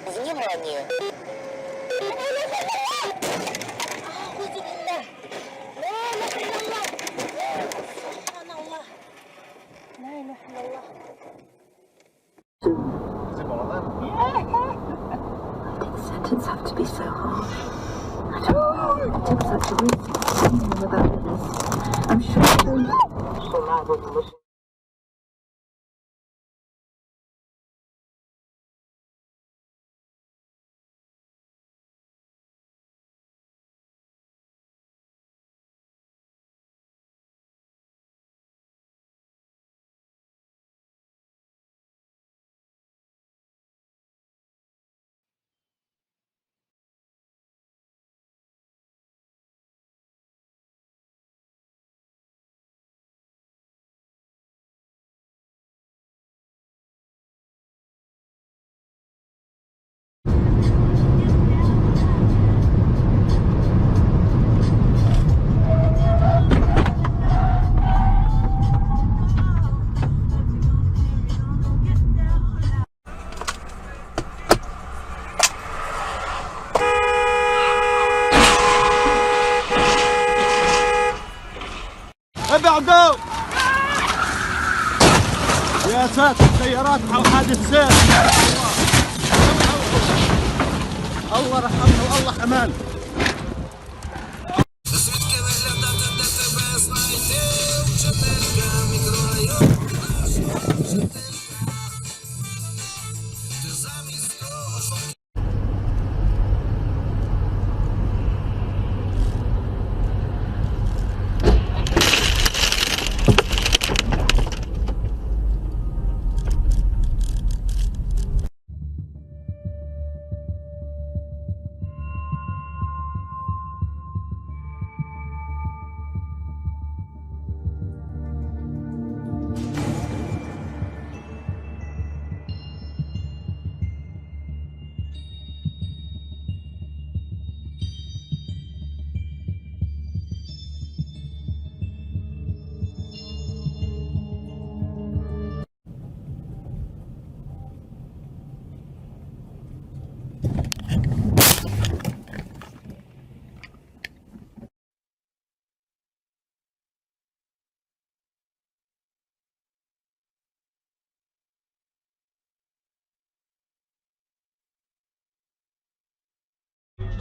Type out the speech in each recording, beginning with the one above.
Внимание! Sentence have to be so harsh. I don't know. It took such a risk to tell them about this. I'm sure. ابعدوا يا ساتر سيارات حادث سير. الله رحمنا والله امان.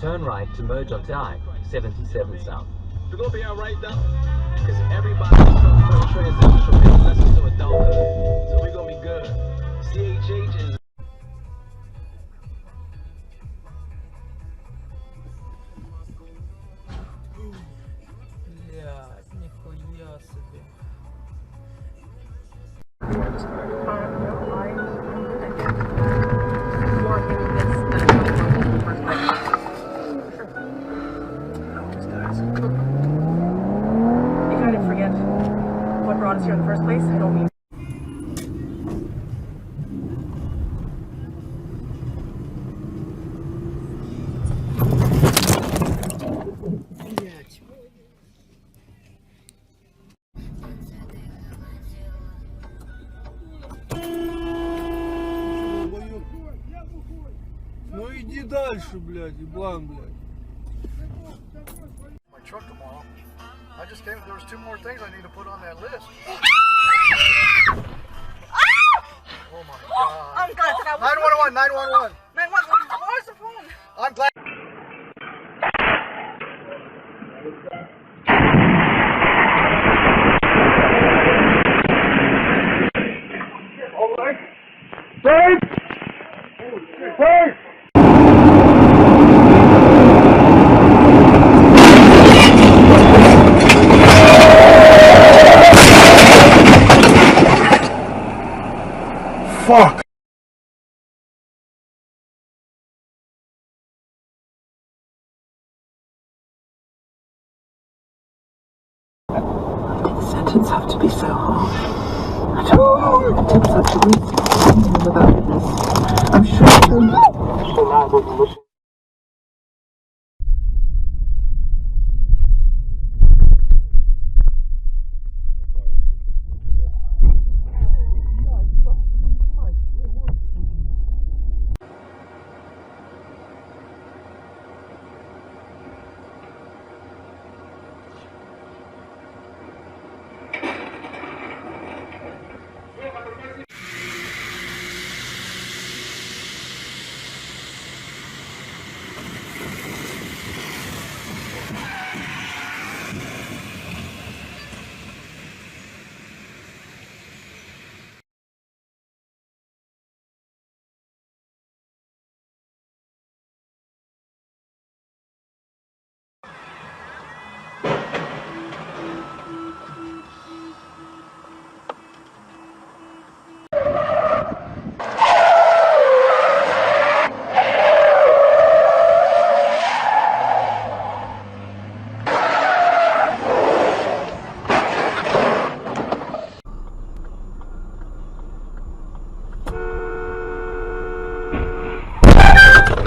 Turn right to merge onto I-77 South. We're gonna be alright though, because everybody's from transition from adolescence to adulthood, so we're gonna be good. CHH is нихуя себе. What brought us here in the first place? I don't mean. Ну иди дальше, блядь, еблан, блядь. My truck tomorrow. I just came. There was 2 more things I need to put on that list. Oh my god. I'm glad that I was. 911, 911. 911. Where's the phone? I'm glad. Fuck! Did the sentence have to be so harsh? I don't know. It took such a risk to tell them about this. I'm sure.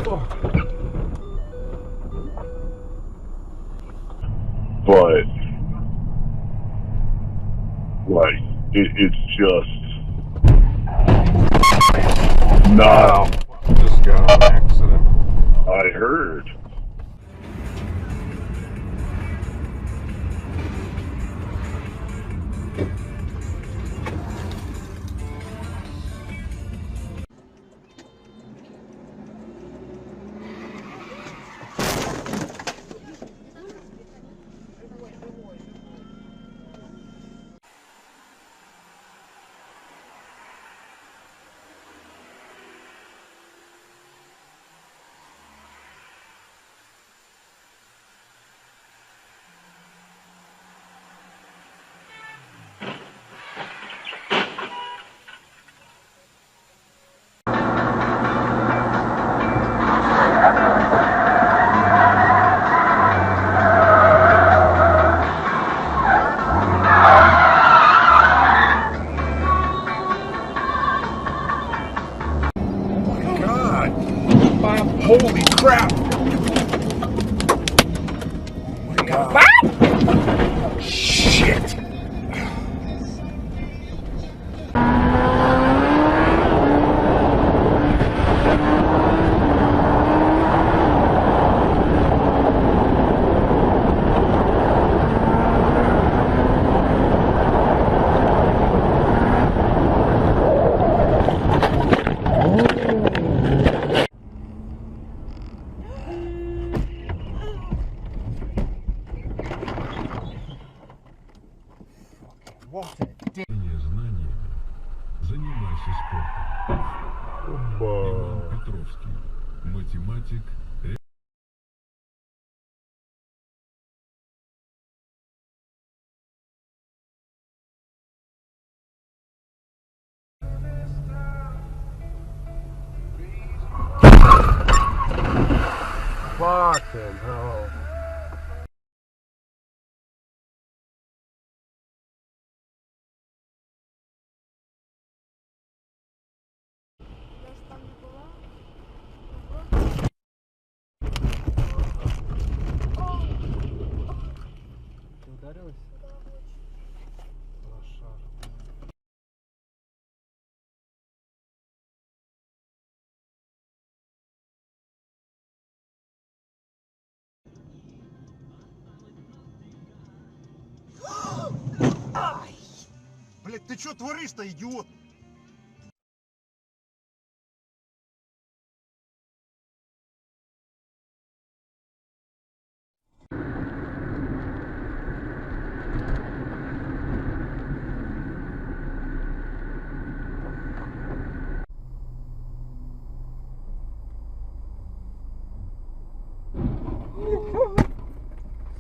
But like it's just not. Just got an accident. I heard. Holy crap! Oh my God. Shit! Знаниями. Занимайся спортом. Иван Петровский. Математик. Fucking hell. Ты ударилась? Блять, ты что творишь-то, идиот?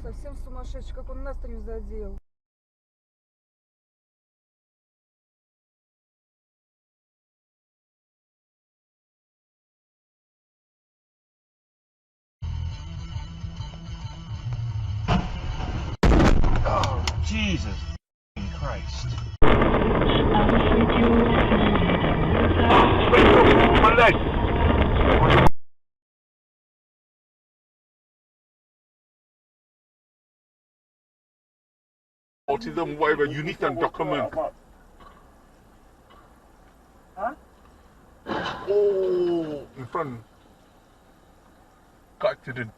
Совсем сумасшедший, как он нас-то не задел. Oh, Jesus Christ. My leg. Autism, whatever, you need some document. Huh? Oh, in front. Got accident.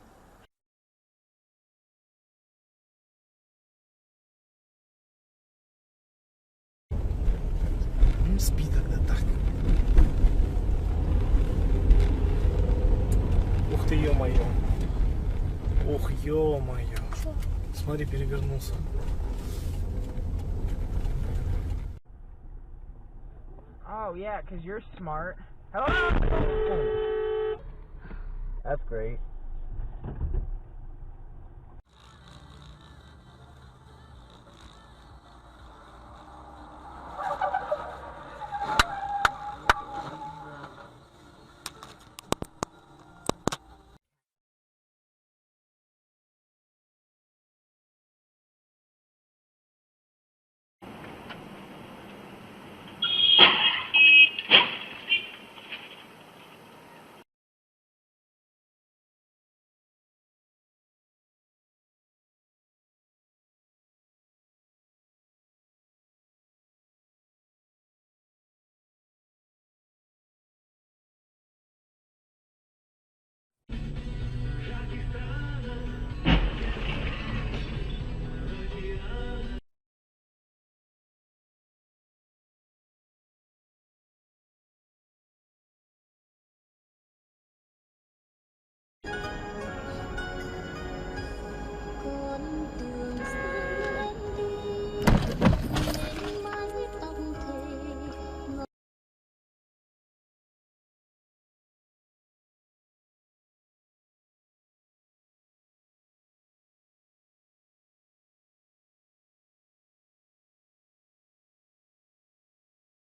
Спи тогда так. Ух ты, ё-моё. Ох, ё-моё. Смотри, перевернулся. Oh yeah, 'cause you're smart. Hello? That's great.